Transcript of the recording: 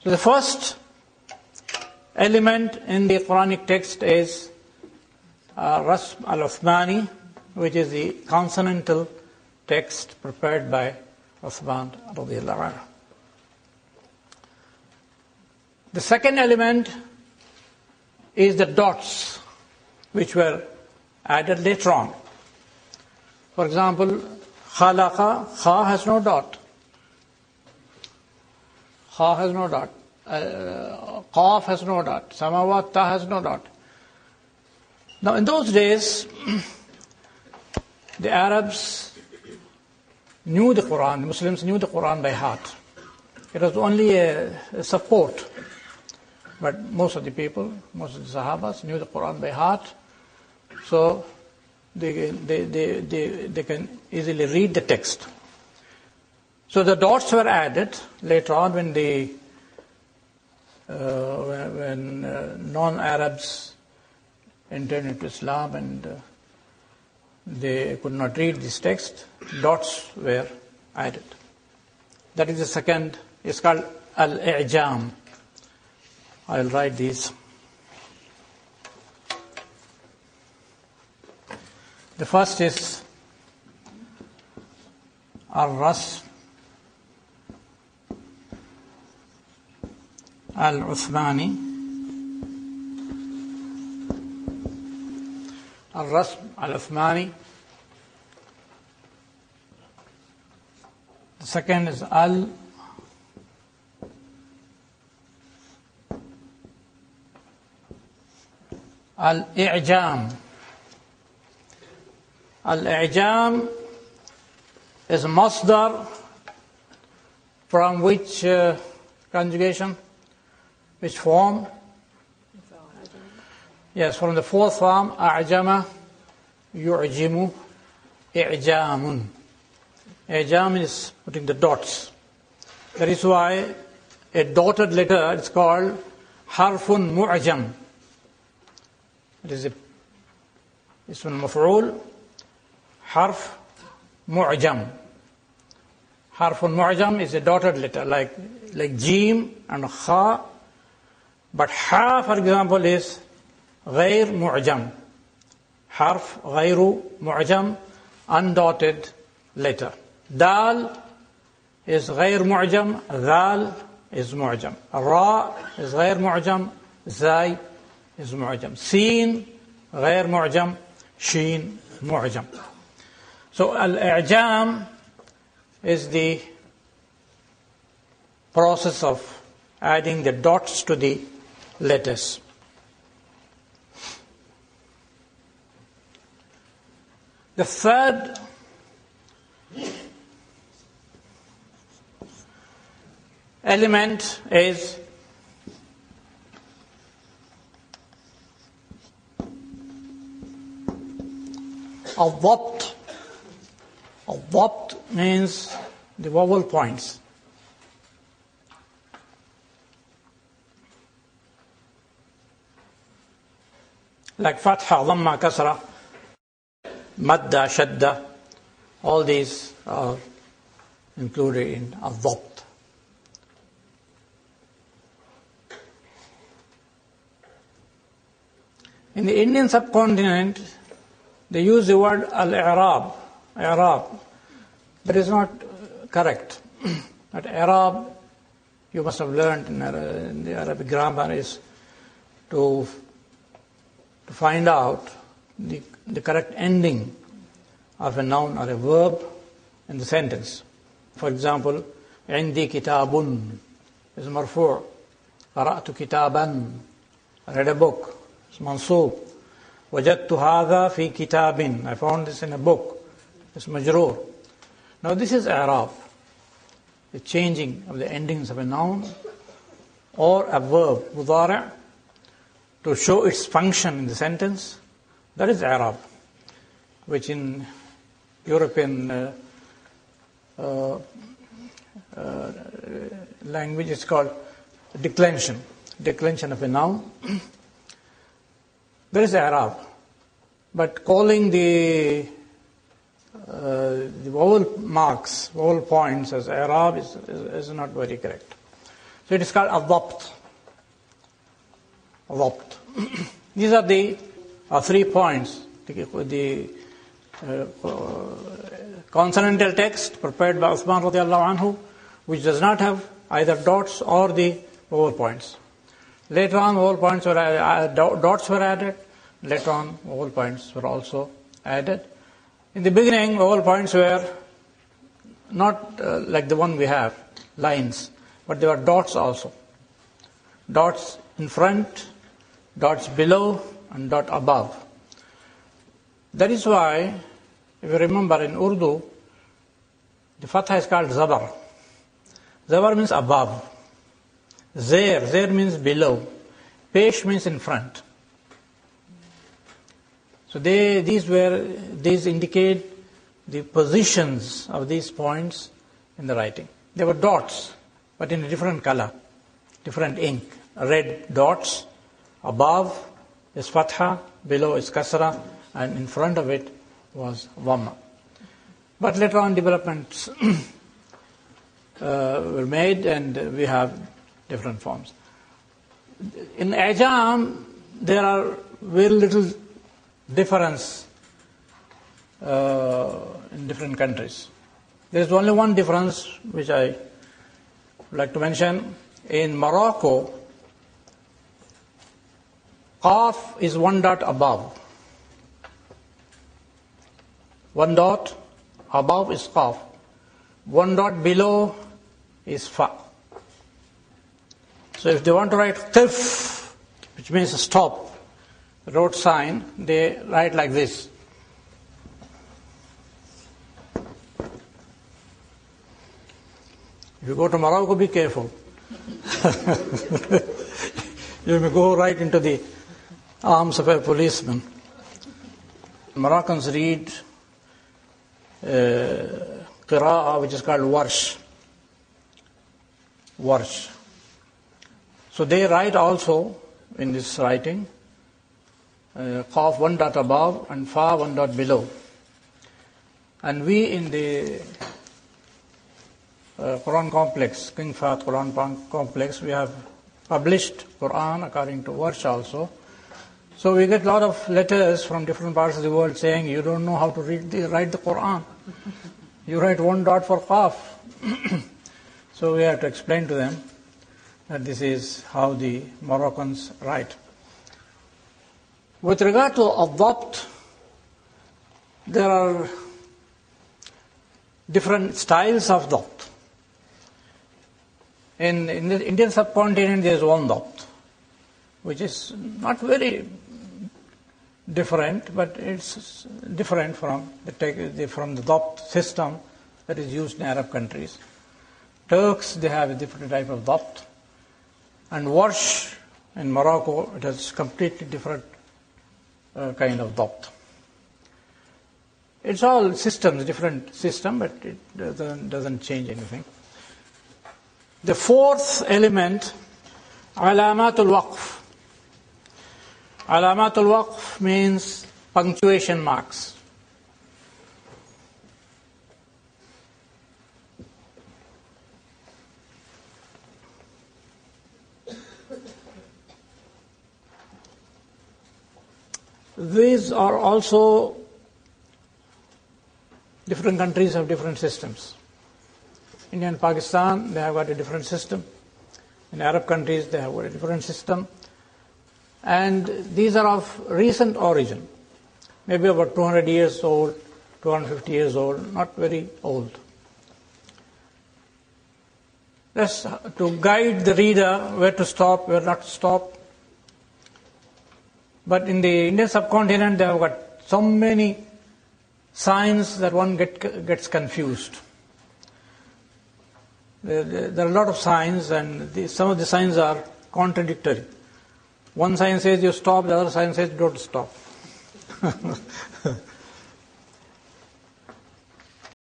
So the first element in the Quranic text is Rasm al-Uthmani, which is the consonantal text prepared by Uthman radiallahu anhu. The second element is the dots, which were added later on. For example, khalaqa, kha has no dot. Kha has no dot. Qaf has no dot. Samawat, ta has no dot. Now in those days, the Arabs knew the Quran, the Muslims knew the Quran by heart. It was only a support. But most of the people, most of the Sahabas knew the Quran by heart. So they can easily read the text. So the dots were added later on when non-Arabs entered into Islam and they could not read this text. Dots were added. That is the second. It's called al-i'jam. I'll write these. The first is al-rasm al-Uthmani. Al-rasm al-Uthmani. The second is al-i'jam. Al-i'jam is a masdar from which conjugation, which form? Yes, from the fourth form, a'jama, yu'jimu, i'jamun. I'jam is putting the dots. That is why a dotted letter is called harfun mu'jam. It is ism maf'ul, harf mu'jam. Harfun mu'jam is a dotted letter, like jim and kha. But ha, for example, is غير mu'jam. Harf غير mu'jam, undotted letter. Dal is غير mu'jam, dhal is mu'jam. Ra is غير mu'jam, zay is mu'jam. Sin غير mu'jam, sheen mu'jam. So al-i'jam is the process of adding the dots to the letters. The third element is al-dhabt. Al-dhabt means the vowel points. Like fatha, dhamma, kasra, madda, shadda, all these are included in al-dhabt. In the Indian subcontinent, they use the word al-i'rab, i'rab. That is not correct. But i'rab, you must have learned in the Arabic grammar, is to find out the correct ending of a noun or a verb in the sentence. For example, عندي كتاب is marfu'. قرأت كتابا, I read a book, it's mansub. وجدت هذا في كتاب, I found this in a book, it's majroor. Now this is i'rab, the changing of the endings of a noun or a verb, mudari', to show its function in the sentence. That is i'rab, which in European language is called declension of a noun. That is i'rab. But calling the vowel marks, vowel points as i'rab is not very correct. So it is called adapt. Adapt. These are the 3 points. The consonantal text prepared by Uthman radiallahu anhu, which does not have either dots or the vowel points. Later on, vowel points were dots were added. Later on, vowel points were also added. In the beginning, vowel points were not like the one we have, lines, but there were dots also. Dots in front, dots below, and dot above. That is why, if you remember in Urdu, the fatha is called zabar. Zabar means above. Zair means below. Pesh means in front. So these indicate the positions of these points in the writing. They were dots, but in a different color, different ink. Red dots, above is fatha, below is kasra, and in front of it was dhamma. But later on developments were made, and we have different forms. In Ajam, there are very little difference in different countries. There is only one difference which I would like to mention. In Morocco, qaf is 1 dot above. 1 dot above is qaf. 1 dot below is fa. So if they want to write qif, which means stop, road sign, they write like this. If you go to Morocco, be careful. You may go right into the arms of a policeman. Moroccans read qira'ah, which is called warsh. Warsh. So they write also in this writing qaf 1 dot above and fa 1 dot below. And we in the Quran complex, King Fahd Quran complex, we have published Quran according to Warsh also. So we get a lot of letters from different parts of the world saying, you don't know how to write the Quran. You write 1 dot for qaf. So we have to explain to them that this is how the Moroccans write. With regard to adapt, there are different styles of dabt. In the Indian subcontinent, there is one dabt, which is not very different, but it's different from the dabt system that is used in Arab countries. Turks, they have a different type of dabt. And warsh in Morocco, it has completely different kind of dabt. It's all systems, different system, but it doesn't change anything. The fourth element, alamatul waqf. Alamatul waqf means punctuation marks. These are also, different countries have different systems. India and Pakistan, they have got a different system. In Arab countries, they have got a different system. And these are of recent origin, maybe about 200 years old, 250 years old, not very old. That's to guide the reader where to stop, where not to stop. But in the Indian subcontinent, they have got so many signs that one gets confused. There are a lot of signs, and some of the signs are contradictory. One sign says you stop, the other sign says don't stop.